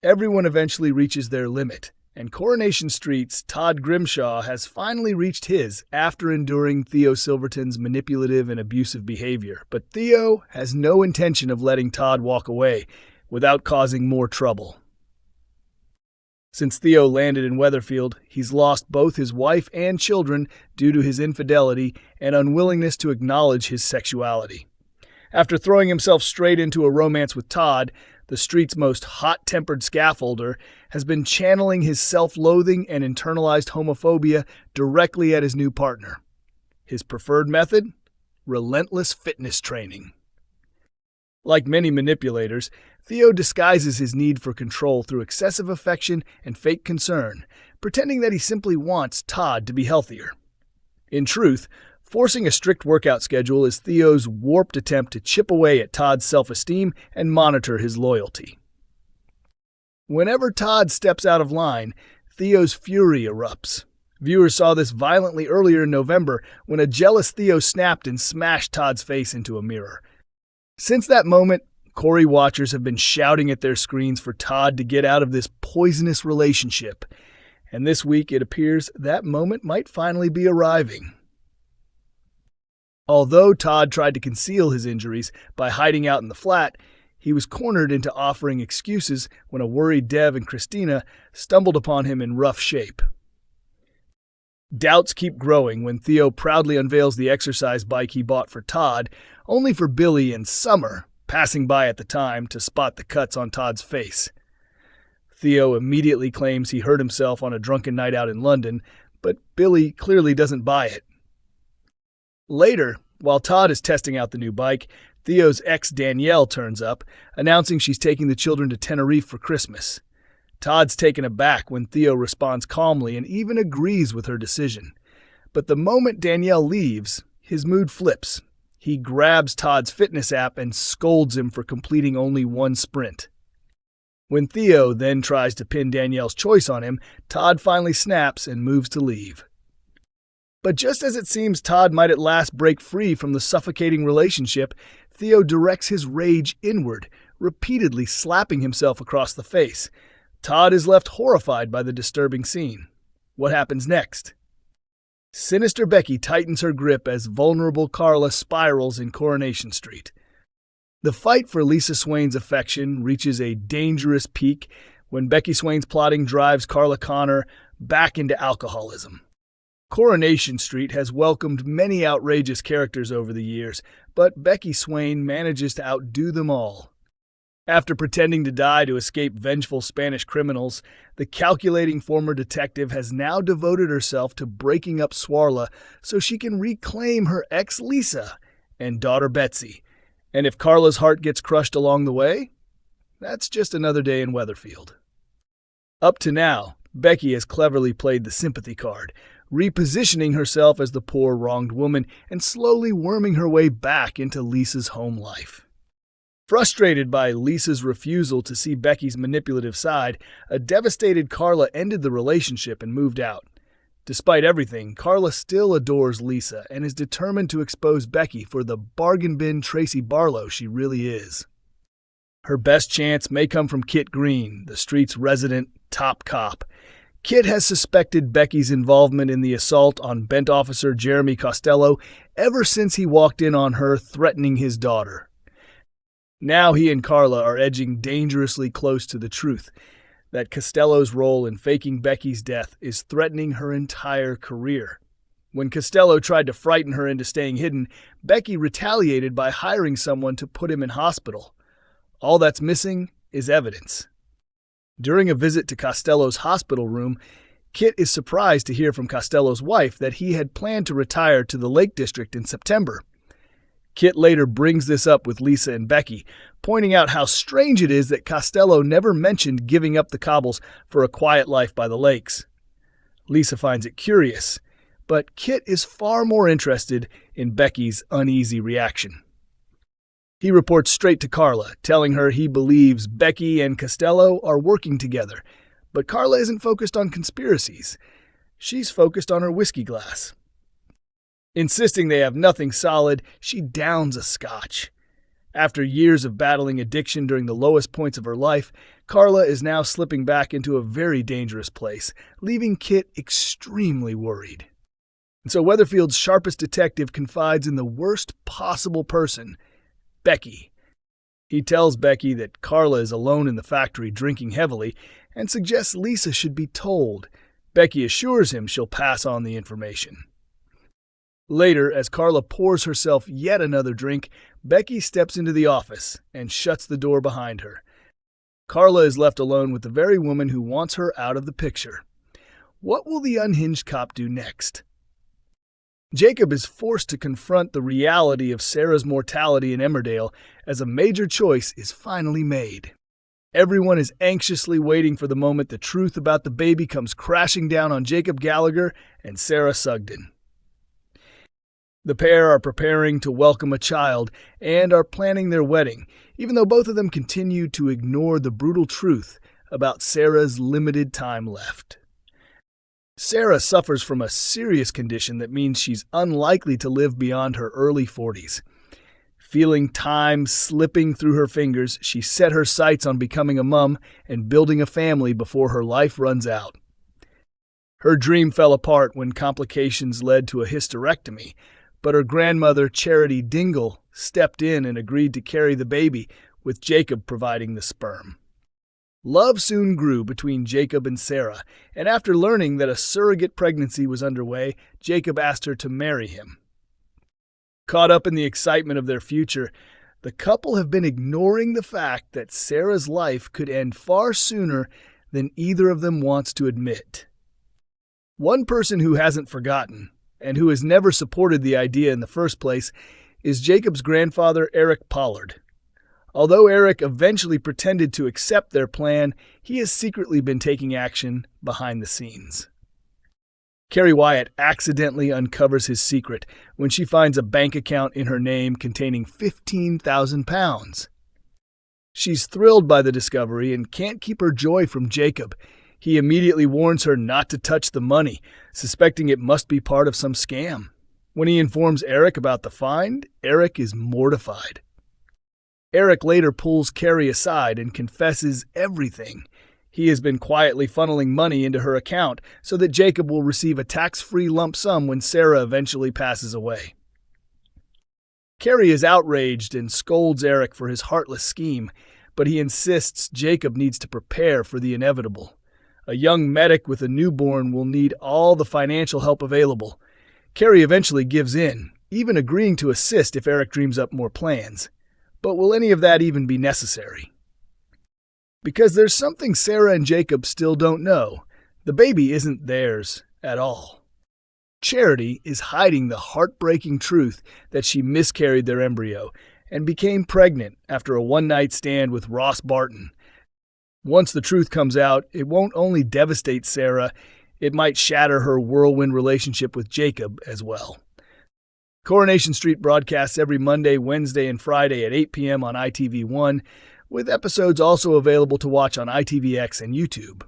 Everyone eventually reaches their limit, and Coronation Street's Todd Grimshaw has finally reached his after enduring Theo Silverton's manipulative and abusive behavior. But Theo has no intention of letting Todd walk away without causing more trouble. Since Theo landed in Weatherfield, he's lost both his wife and children due to his infidelity and unwillingness to acknowledge his sexuality. After throwing himself straight into a romance with Todd, the street's most hot-tempered scaffolder has been channeling his self-loathing and internalized homophobia directly at his new partner. His preferred method? Relentless fitness training. Like many manipulators, Theo disguises his need for control through excessive affection and fake concern, pretending that he simply wants Todd to be healthier. In truth, forcing a strict workout schedule is Theo's warped attempt to chip away at Todd's self-esteem and monitor his loyalty. Whenever Todd steps out of line, Theo's fury erupts. Viewers saw this violently earlier in November when a jealous Theo snapped and smashed Todd's face into a mirror. Since that moment, Corrie watchers have been shouting at their screens for Todd to get out of this poisonous relationship. And this week it appears that moment might finally be arriving. Although Todd tried to conceal his injuries by hiding out in the flat, he was cornered into offering excuses when a worried Dev and Christina stumbled upon him in rough shape. Doubts keep growing when Theo proudly unveils the exercise bike he bought for Todd, only for Billy and Summer, passing by at the time, to spot the cuts on Todd's face. Theo immediately claims he hurt himself on a drunken night out in London, but Billy clearly doesn't buy it. Later, while Todd is testing out the new bike, Theo's ex Danielle turns up, announcing she's taking the children to Tenerife for Christmas. Todd's taken aback when Theo responds calmly and even agrees with her decision. But the moment Danielle leaves, his mood flips. He grabs Todd's fitness app and scolds him for completing only one sprint. When Theo then tries to pin Danielle's choice on him, Todd finally snaps and moves to leave. But just as it seems Todd might at last break free from the suffocating relationship, Theo directs his rage inward, repeatedly slapping himself across the face. Todd is left horrified by the disturbing scene. What happens next? Sinister Becky tightens her grip as vulnerable Carla spirals in Coronation Street. The fight for Lisa Swain's affection reaches a dangerous peak when Becky Swain's plotting drives Carla Connor back into alcoholism. Coronation Street has welcomed many outrageous characters over the years, but Becky Swain manages to outdo them all. After pretending to die to escape vengeful Spanish criminals, the calculating former detective has now devoted herself to breaking up Swarla so she can reclaim her ex Lisa and daughter Betsy. And if Carla's heart gets crushed along the way, that's just another day in Weatherfield. Up to now, Becky has cleverly played the sympathy card, repositioning herself as the poor wronged woman and slowly worming her way back into Lisa's home life. Frustrated by Lisa's refusal to see Becky's manipulative side, a devastated Carla ended the relationship and moved out. Despite everything, Carla still adores Lisa and is determined to expose Becky for the bargain bin Tracy Barlow she really is. Her best chance may come from Kit Green, the street's resident top cop. Kit has suspected Becky's involvement in the assault on Bent Officer Jeremy Costello ever since he walked in on her threatening his daughter. Now he and Carla are edging dangerously close to the truth that Costello's role in faking Becky's death is threatening her entire career. When Costello tried to frighten her into staying hidden, Becky retaliated by hiring someone to put him in hospital. All that's missing is evidence. During a visit to Costello's hospital room, Kit is surprised to hear from Costello's wife that he had planned to retire to the Lake District in September. Kit later brings this up with Lisa and Becky, pointing out how strange it is that Costello never mentioned giving up the cobbles for a quiet life by the lakes. Lisa finds it curious, but Kit is far more interested in Becky's uneasy reaction. He reports straight to Carla, telling her he believes Becky and Costello are working together, but Carla isn't focused on conspiracies. She's focused on her whiskey glass. Insisting they have nothing solid, she downs a scotch. After years of battling addiction during the lowest points of her life, Carla is now slipping back into a very dangerous place, leaving Kit extremely worried. And so Weatherfield's sharpest detective confides in the worst possible person, Becky. He tells Becky that Carla is alone in the factory drinking heavily and suggests Lisa should be told. Becky assures him she'll pass on the information. Later, as Carla pours herself yet another drink, Becky steps into the office and shuts the door behind her. Carla is left alone with the very woman who wants her out of the picture. What will the unhinged cop do next? Jacob is forced to confront the reality of Sarah's mortality in Emmerdale as a major choice is finally made. Everyone is anxiously waiting for the moment the truth about the baby comes crashing down on Jacob Gallagher and Sarah Sugden. The pair are preparing to welcome a child and are planning their wedding, even though both of them continue to ignore the brutal truth about Sarah's limited time left. Sarah suffers from a serious condition that means she's unlikely to live beyond her early 40s. Feeling time slipping through her fingers, she set her sights on becoming a mom and building a family before her life runs out. Her dream fell apart when complications led to a hysterectomy, but her grandmother, Charity Dingle, stepped in and agreed to carry the baby, with Jacob providing the sperm. Love soon grew between Jacob and Sarah, and after learning that a surrogate pregnancy was underway, Jacob asked her to marry him. Caught up in the excitement of their future, the couple have been ignoring the fact that Sarah's life could end far sooner than either of them wants to admit. One person who hasn't forgotten, and who has never supported the idea in the first place, is Jacob's grandfather, Eric Pollard. Although Eric eventually pretended to accept their plan, he has secretly been taking action behind the scenes. Carrie Wyatt accidentally uncovers his secret when she finds a bank account in her name containing £15,000. She's thrilled by the discovery and can't keep her joy from Jacob. He immediately warns her not to touch the money, suspecting it must be part of some scam. When he informs Eric about the find, Eric is mortified. Eric later pulls Carrie aside and confesses everything. He has been quietly funneling money into her account so that Jacob will receive a tax-free lump sum when Sarah eventually passes away. Carrie is outraged and scolds Eric for his heartless scheme, but he insists Jacob needs to prepare for the inevitable. A young medic with a newborn will need all the financial help available. Carrie eventually gives in, even agreeing to assist if Eric dreams up more plans. But will any of that even be necessary? Because there's something Sarah and Jacob still don't know. The baby isn't theirs at all. Charity is hiding the heartbreaking truth that she miscarried their embryo and became pregnant after a one-night stand with Ross Barton. Once the truth comes out, it won't only devastate Sarah, it might shatter her whirlwind relationship with Jacob as well. Coronation Street broadcasts every Monday, Wednesday, and Friday at 8 p.m. on ITV1, with episodes also available to watch on ITVX and YouTube.